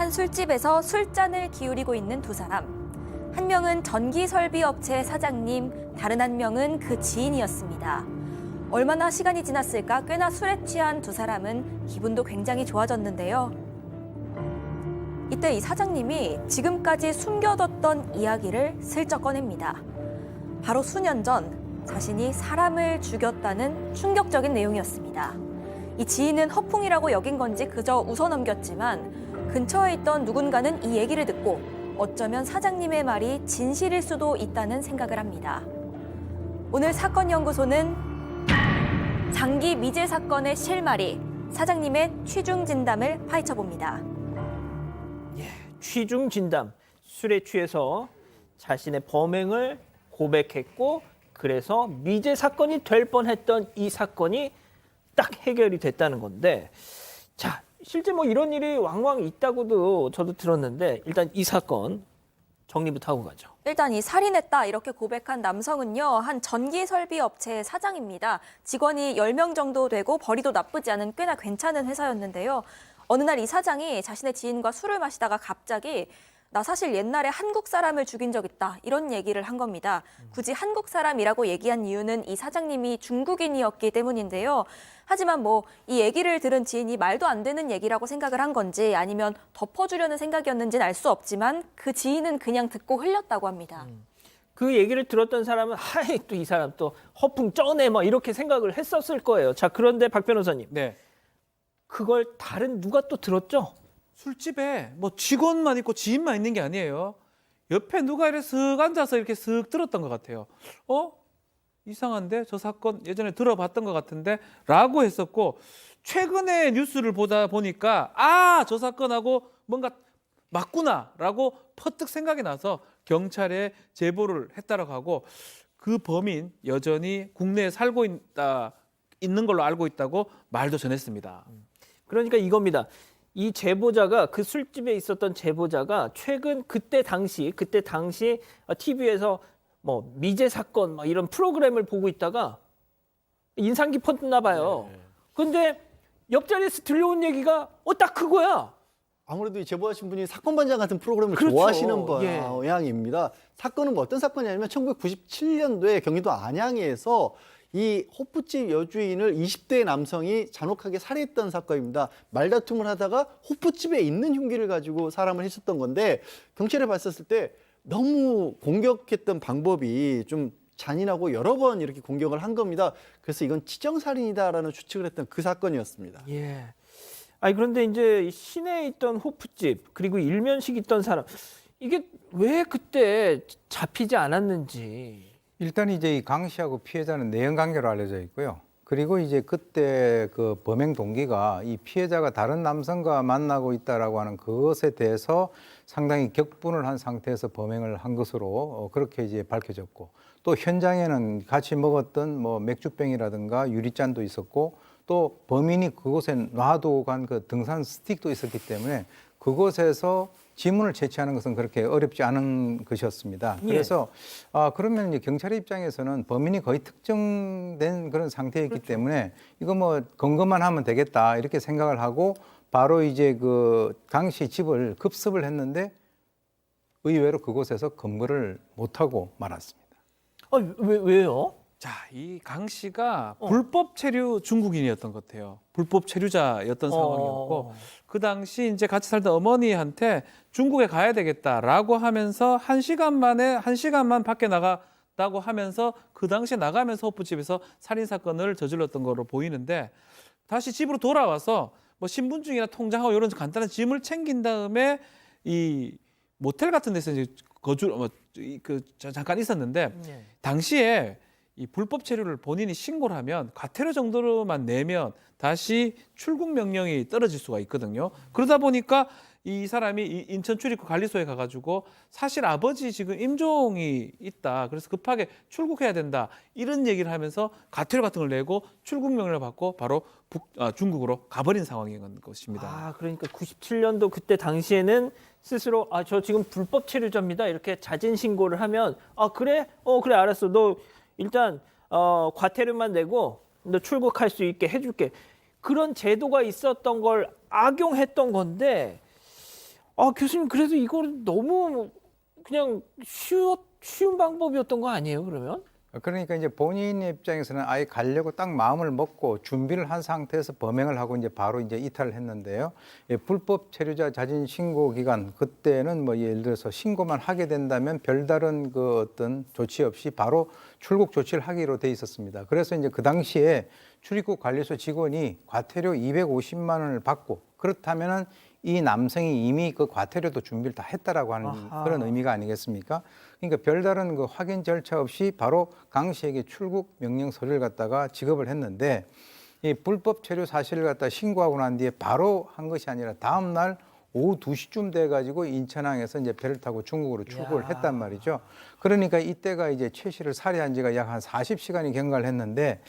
한 술집에서 술잔을 기울이고 있는 두 사람. 한 명은 전기설비업체 사장님, 다른 한 명은 그 지인이었습니다. 얼마나 시간이 지났을까 꽤나 술에 취한 두 사람은 기분도 굉장히 좋아졌는데요. 이때 이 사장님이 지금까지 숨겨뒀던 이야기를 슬쩍 꺼냅니다. 바로 수년 전 자신이 사람을 죽였다는 충격적인 내용이었습니다. 이 지인은 허풍이라고 여긴 건지 그저 웃어넘겼지만 근처에 있던 누군가는 이 얘기를 듣고 어쩌면 사장님의 말이 진실일 수도 있다는 생각을 합니다. 오늘 사건연구소는 장기 미제 사건의 실마리, 사장님의 취중 진담을 파헤쳐봅니다. 취중 진담, 술에 취해서 자신의 범행을 고백했고 그래서 미제 사건이 될 뻔했던 이 사건이 딱 해결이 됐다는 건데, 자, 실제 뭐 이런 일이 왕왕 있다고도 저도 들었는데 일단 이 사건 정리부터 하고 가죠. 일단 이 살인했다 이렇게 고백한 남성은요, 한 전기설비 업체의 사장입니다. 직원이 10명 정도 되고 벌이도 나쁘지 않은 꽤나 괜찮은 회사였는데요. 어느 날 이 사장이 자신의 지인과 술을 마시다가 갑자기 나 사실 옛날에 한국 사람을 죽인 적 있다 이런 얘기를 한 겁니다. 굳이 한국 사람이라고 얘기한 이유는 이 사장님이 중국인이었기 때문인데요. 하지만 뭐 이 얘기를 들은 지인이 말도 안 되는 얘기라고 생각을 한 건지 아니면 덮어주려는 생각이었는지는 알 수 없지만 그 지인은 그냥 듣고 흘렸다고 합니다. 그 얘기를 들었던 사람은 하이 또 이 사람 또 허풍 쩌네 뭐 이렇게 생각을 했었을 거예요. 자, 그런데 박 변호사님, 네. 그걸 다른 누가 또 들었죠? 술집에 뭐 직원만 있고 지인만 있는 게 아니에요. 옆에 누가 이렇게 슥 앉아서 이렇게 슥 들었던 것 같아요. 이상한데? 저 사건 예전에 들어봤던 것 같은데? 라고 했었고, 최근에 뉴스를 보다 보니까 저 사건하고 뭔가 맞구나 라고 퍼뜩 생각이 나서 경찰에 제보를 했다라고 하고, 그 범인 여전히 국내에 살고 있는 걸로 알고 있다고 말도 전했습니다. 그러니까 이겁니다. 이 제보자가, 그 술집에 있었던 제보자가 최근 그때 당시 TV에서 뭐 미제 사건 막 이런 프로그램을 보고 있다가 인상 깊었나 봐요. 근데 옆자리에서 들려온 얘기가 딱 그거야. 아무래도 이 제보하신 분이 사건 반장 같은 프로그램을 그렇죠. 좋아하시는 예. 모양입니다. 사건은 뭐 어떤 사건이냐면 1997년도에 경기도 안양에서 이 호프집 여주인을 20대 남성이 잔혹하게 살해했던 사건입니다. 말다툼을 하다가 호프집에 있는 흉기를 가지고 사람을 했었던 건데, 경찰에 봤었을 때 너무 공격했던 방법이 좀 잔인하고 여러 번 이렇게 공격을 한 겁니다. 그래서 이건 치정살인이다라는 추측을 했던 그 사건이었습니다. 예. 아니 그런데 이제 시내에 있던 호프집 그리고 일면식 있던 사람, 이게 왜 그때 잡히지 않았는지. 일단 이제 이 강 씨하고 피해자는 내연 관계로 알려져 있고요. 그리고 이제 그때 그 범행 동기가 이 피해자가 다른 남성과 만나고 있다라고 하는 그것에 대해서 상당히 격분을 한 상태에서 범행을 한 것으로 그렇게 이제 밝혀졌고, 또 현장에는 같이 먹었던 뭐 맥주병이라든가 유리잔도 있었고, 또 범인이 그곳에 놔두고 간 그 등산 스틱도 있었기 때문에 그곳에서 지문을 채취하는 것은 그렇게 어렵지 않은 것이었습니다. 그래서 그러면 이제 경찰의 입장에서는 범인이 거의 특정된 그런 상태였기 때문에 이거 뭐 검거만 하면 되겠다 이렇게 생각을 하고 바로 이제 그 강 씨 집을 급습을 했는데 의외로 그곳에서 검거를 못하고 말았습니다. 왜요? 자, 이 강 씨가 불법 체류 중국인이었던 것 같아요. 불법 체류자였던 상황이었고, 그 당시 이제 같이 살던 어머니한테 중국에 가야 되겠다라고 하면서 한 시간만 밖에 나갔다고 하면서 그 당시에 나가면서 호프집에서 살인 사건을 저질렀던 거로 보이는데, 다시 집으로 돌아와서 뭐 신분증이나 통장하고 이런 간단한 짐을 챙긴 다음에 이 모텔 같은 데서 이제 잠깐 있었는데, 당시에 이 불법 체류를 본인이 신고를 하면 과태료 정도로만 내면 다시 출국 명령이 떨어질 수가 있거든요. 그러다 보니까 이 사람이 인천 출입국 관리소에 가가지고 사실 아버지 지금 임종이 있다, 그래서 급하게 출국해야 된다 이런 얘기를 하면서 과태료 같은 걸 내고 출국 명령을 받고 바로 중국으로 가버린 상황인 것입니다. 그러니까 97년도 그때 당시에는 스스로 저 지금 불법 체류자입니다 이렇게 자진 신고를 하면 그래? 그래 알았어. 너 일단 과태료만 내고 너 출국할 수 있게 해줄게. 그런 제도가 있었던 걸 악용했던 건데, 아, 교수님 그래도 이거는 너무 그냥 쉬운 방법이었던 거 아니에요, 그러면? 그러니까 이제 본인 입장에서는 아예 가려고 딱 마음을 먹고 준비를 한 상태에서 범행을 하고 이제 바로 이제 이탈을 했는데요. 예, 불법 체류자 자진 신고 기간 그때는 뭐 예를 들어서 신고만 하게 된다면 별다른 그 어떤 조치 없이 바로 출국 조치를 하기로 돼 있었습니다. 그래서 이제 그 당시에 출입국 관리소 직원이 과태료 250만 원을 받고 그렇다면은 이 남성이 이미 그 과태료도 준비를 다 했다라고 하는 아하. 그런 의미가 아니겠습니까? 그러니까 별다른 그 확인 절차 없이 바로 강 씨에게 출국 명령 서류를 갖다가 지급을 했는데 이 불법 체류 사실을 갖다 신고하고 난 뒤에 바로 한 것이 아니라 다음 날 오후 2시쯤 돼 가지고 인천항에서 이제 배를 타고 중국으로 출국을 했단 말이죠. 그러니까 이때가 이제 최 씨를 살해한 지가 약 한 40시간이 경과를 했는데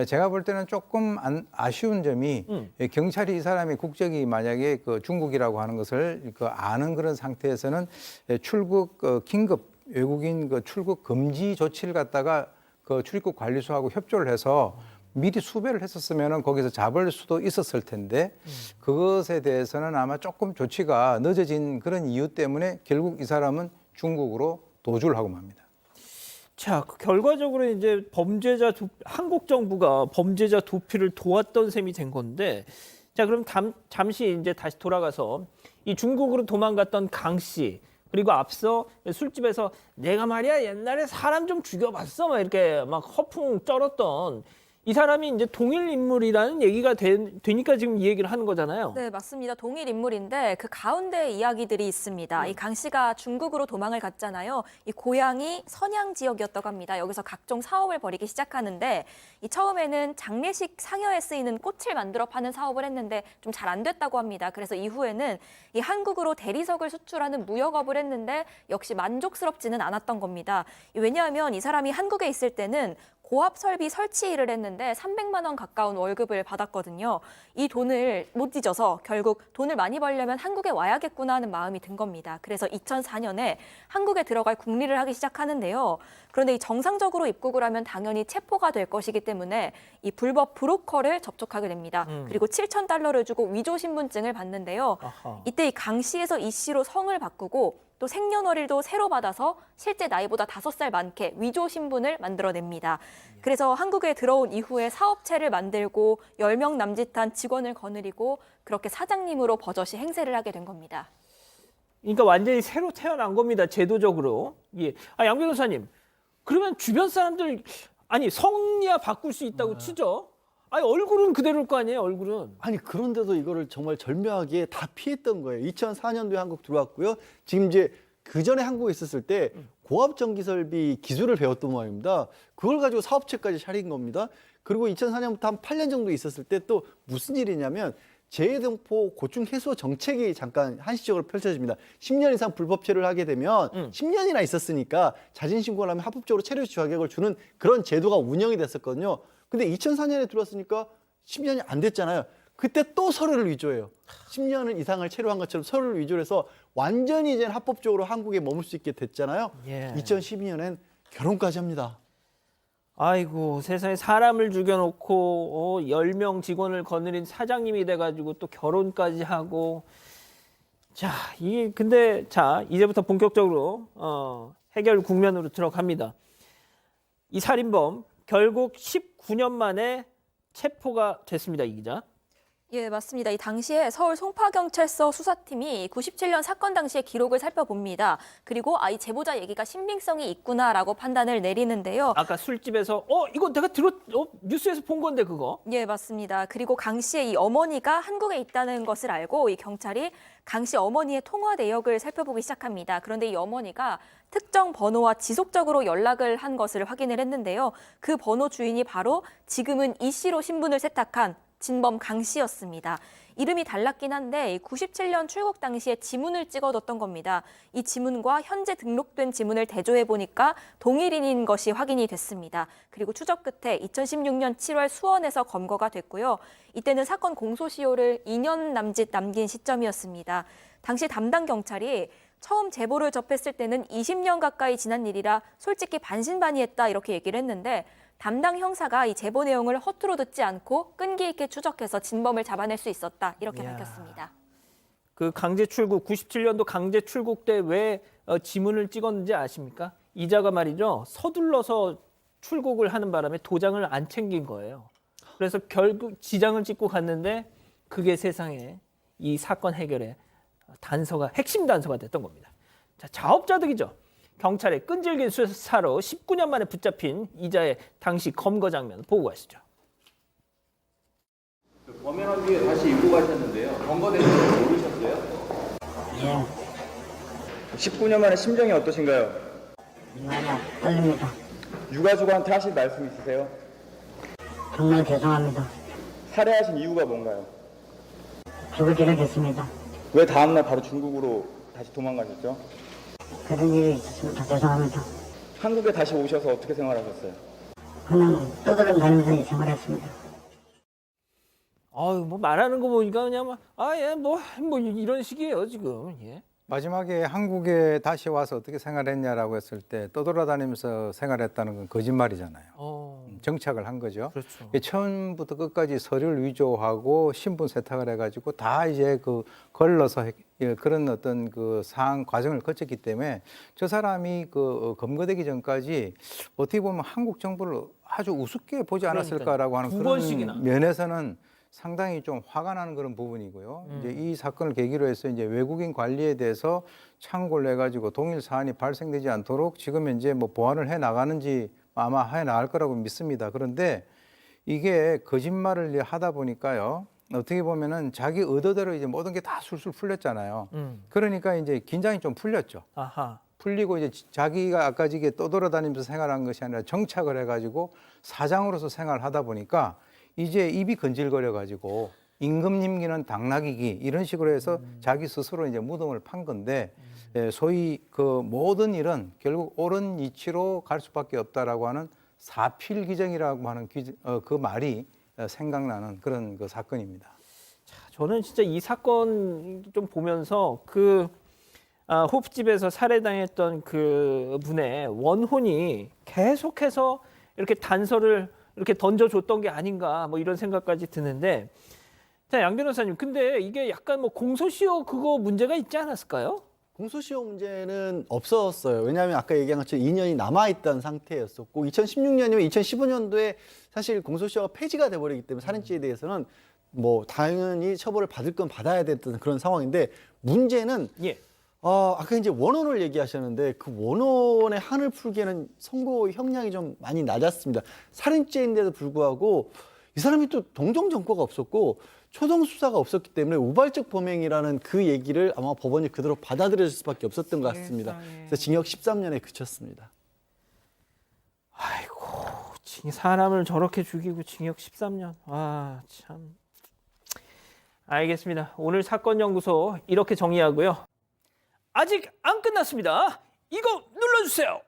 제가 볼 때는 조금 아쉬운 점이 경찰이 이 사람의 국적이 만약에 그 중국이라고 하는 것을 그 아는 그런 상태에서는 출국 긴급 외국인 그 출국 금지 조치를 갖다가 그 출입국 관리소하고 협조를 해서 미리 수배를 했었으면은 거기서 잡을 수도 있었을 텐데 그것에 대해서는 아마 조금 조치가 늦어진 그런 이유 때문에 결국 이 사람은 중국으로 도주를 하고 맙니다. 자, 결과적으로 이제 한국 정부가 범죄자 도피를 도왔던 셈이 된 건데, 자, 그럼 잠시 이제 다시 돌아가서 이 중국으로 도망갔던 강 씨, 그리고 앞서 술집에서 내가 말이야 옛날에 사람 좀 죽여봤어 막 이렇게 막 허풍 쩔었던 이 사람이 이제 동일 인물이라는 얘기가 되니까 지금 이 얘기를 하는 거잖아요. 네, 맞습니다. 동일 인물인데 그 가운데 이야기들이 있습니다. 이 강 씨가 중국으로 도망을 갔잖아요. 이 고향이 선양 지역이었다고 합니다. 여기서 각종 사업을 벌이기 시작하는데 이 처음에는 장례식 상여에 쓰이는 꽃을 만들어 파는 사업을 했는데 좀 잘 안 됐다고 합니다. 그래서 이후에는 이 한국으로 대리석을 수출하는 무역업을 했는데 역시 만족스럽지는 않았던 겁니다. 왜냐하면 이 사람이 한국에 있을 때는 고압 설비 설치 일을 했는데 300만 원 가까운 월급을 받았거든요. 이 돈을 못 잊어서 결국 돈을 많이 벌려면 한국에 와야겠구나 하는 마음이 든 겁니다. 그래서 2004년에 한국에 들어갈 국리를 하기 시작하는데요. 그런데 이 정상적으로 입국을 하면 당연히 체포가 될 것이기 때문에 이 불법 브로커를 접촉하게 됩니다. 그리고 7,000달러를 주고 위조 신분증을 받는데요. 아하. 이때 이 강 씨에서 이 씨로 성을 바꾸고 또 생년월일도 새로 받아서 실제 나이보다 5살 많게 위조 신분을 만들어냅니다. 그래서 한국에 들어온 이후에 사업체를 만들고 10명 남짓한 직원을 거느리고 그렇게 사장님으로 버젓이 행세를 하게 된 겁니다. 그러니까 완전히 새로 태어난 겁니다. 제도적으로. 예. 아, 양 변호사님. 그러면 주변 사람들 아니 성이야 바꿀 수 있다고 치죠. 아니 얼굴은 그대로일 거 아니에요. 얼굴은. 아니 그런데도 이거를 정말 절묘하게 다 피했던 거예요. 2004년도에 한국 들어왔고요. 지금 이제 그 전에 한국에 있었을 때 고압 전기 설비 기술을 배웠던 모양입니다. 그걸 가지고 사업체까지 차린 겁니다. 그리고 2004년부터 한 8년 정도 있었을 때 또 무슨 일이냐면 재해동포 고충 해소 정책이 잠깐 한시적으로 펼쳐집니다. 10년 이상 불법 체류를 하게 되면 10년이나 있었으니까 자진 신고를 하면 합법적으로 체류 자격을 주는 그런 제도가 운영이 됐었거든요. 근데 2004년에 들어왔으니까 10년이 안 됐잖아요. 그때 또 서류를 위조해요. 10년 이상을 체류한 것처럼 서류를 위조를 해서 완전히 이제 합법적으로 한국에 머물 수 있게 됐잖아요. 예. 2012년엔 결혼까지 합니다. 아이고 세상에 사람을 죽여놓고 10명 직원을 거느린 사장님이 돼가지고 또 결혼까지 하고 자 이게 근데 자 이제부터 본격적으로 해결 국면으로 들어갑니다. 이 살인범 결국 19년 만에 체포가 됐습니다. 이 기자. 예, 맞습니다. 이 당시에 서울 송파경찰서 수사팀이 97년 사건 당시의 기록을 살펴봅니다. 그리고 이 제보자 얘기가 신빙성이 있구나라고 판단을 내리는데요. 아까 술집에서 이거 내가 뉴스에서 본 건데 그거. 예, 맞습니다. 그리고 강 씨의 이 어머니가 한국에 있다는 것을 알고 이 경찰이 강 씨 어머니의 통화 내역을 살펴보기 시작합니다. 그런데 이 어머니가 특정 번호와 지속적으로 연락을 한 것을 확인을 했는데요. 그 번호 주인이 바로 지금은 이 씨로 신분을 세탁한 진범 강 씨였습니다. 이름이 달랐긴 한데 97년 출국 당시에 지문을 찍어뒀던 겁니다. 이 지문과 현재 등록된 지문을 대조해 보니까 동일인인 것이 확인이 됐습니다. 그리고 추적 끝에 2016년 7월 수원에서 검거가 됐고요. 이때는 사건 공소시효를 2년 남짓 남긴 시점이었습니다. 당시 담당 경찰이 처음 제보를 접했을 때는 20년 가까이 지난 일이라 솔직히 반신반의했다 이렇게 얘기를 했는데 담당 형사가 이 제보 내용을 허투루 듣지 않고 끈기 있게 추적해서 진범을 잡아낼 수 있었다 이렇게 이야. 밝혔습니다. 그 강제 출국 97년도 강제 출국 때 왜 지문을 찍었는지 아십니까? 이자가 말이죠. 서둘러서 출국을 하는 바람에 도장을 안 챙긴 거예요. 그래서 결국 지장을 찍고 갔는데 그게 세상에 이 사건 해결의 핵심 단서가 됐던 겁니다. 자, 자업자득이죠. 경찰의 끈질긴 수사로 19년 만에 붙잡힌 이자의 당시 검거 장면 보고 가시죠. 범행한 뒤에 다시 입고 가셨는데요. 검거된 줄 모르셨어요? 예, 19년 만에 심정이 어떠신가요? 많이 떨립니다. 유가족한테 하실 말씀 있으세요? 정말 죄송합니다. 살해하신 이유가 뭔가요? 죽을 길을 됐습니다. 왜 다음날 바로 중국으로 다시 도망가셨죠? 그런 일이 있었습니다. 죄송합니다. 한국에 다시 오셔서 어떻게 생활하셨어요? 그냥 떠들어 다니면서 생활했습니다. 아유, 뭐 말하는 거 보니까 그냥 뭐 이런 식이에요 지금. 예. 마지막에 한국에 다시 와서 어떻게 생활했냐라고 했을 때 떠돌아다니면서 생활했다는 건 거짓말이잖아요. 정착을 한 거죠. 그렇죠. 처음부터 끝까지 서류를 위조하고 신분 세탁을 해가지고 다 이제 그 걸러서 그런 어떤 그 사항 과정을 거쳤기 때문에 저 사람이 그 검거되기 전까지 어떻게 보면 한국 정부를 아주 우습게 보지 않았을까라고 하는 두 그런 번씩이나. 면에서는 상당히 좀 화가 나는 그런 부분이고요. 이제 이 사건을 계기로 해서 이제 외국인 관리에 대해서 창고를 해가지고 동일 사안이 발생되지 않도록 지금 현재 뭐 보완을 해 나가는지 아마 해 나갈 거라고 믿습니다. 그런데 이게 거짓말을 하다 보니까요. 어떻게 보면은 자기 의도대로 이제 모든 게 다 술술 풀렸잖아요. 그러니까 이제 긴장이 좀 풀렸죠. 아하. 풀리고 이제 자기가 아까 지게 떠돌아다니면서 생활한 것이 아니라 정착을 해가지고 사장으로서 생활하다 보니까 이제 입이 건질거려가지고 임금님기는 당나귀기 이런 식으로 해서 자기 스스로 이제 무덤을 판 건데 소위 그 모든 일은 결국 옳은 이치로 갈 수밖에 없다라고 하는 사필귀정이라고 하는 그 말이 생각나는 그런 그 사건입니다. 저는 진짜 이 사건 좀 보면서 호프집에서 살해당했던 그 분의 원혼이 계속해서 이렇게 단서를 이렇게 던져줬던 게 아닌가 뭐 이런 생각까지 드는데, 자, 양 변호사님, 근데 이게 약간 뭐 공소시효 그거 문제가 있지 않았을까요? 공소시효 문제는 없었어요. 왜냐하면 아까 얘기한 것처럼 2년이 남아있던 상태였었고 2016년이면 2015년도에 사실 공소시효가 폐지가 돼버리기 때문에 살인죄에 대해서는 뭐 당연히 처벌을 받을 건 받아야 됐던 그런 상황인데, 문제는 예. 아까 이제 원혼을 얘기하셨는데 그 원혼의 한을 풀기에는 선고 형량이 좀 많이 낮았습니다. 살인죄인데도 불구하고 이 사람이 또 동종 전과가 없었고 초동 수사가 없었기 때문에 우발적 범행이라는 그 얘기를 아마 법원이 그대로 받아들여질 수밖에 없었던 것 같습니다. 그래서 징역 13년에 그쳤습니다. 아이고, 사람을 저렇게 죽이고 징역 13년. 아, 참. 알겠습니다. 오늘 사건 연구소 이렇게 정리하고요. 아직 안 끝났습니다. 이거 눌러주세요.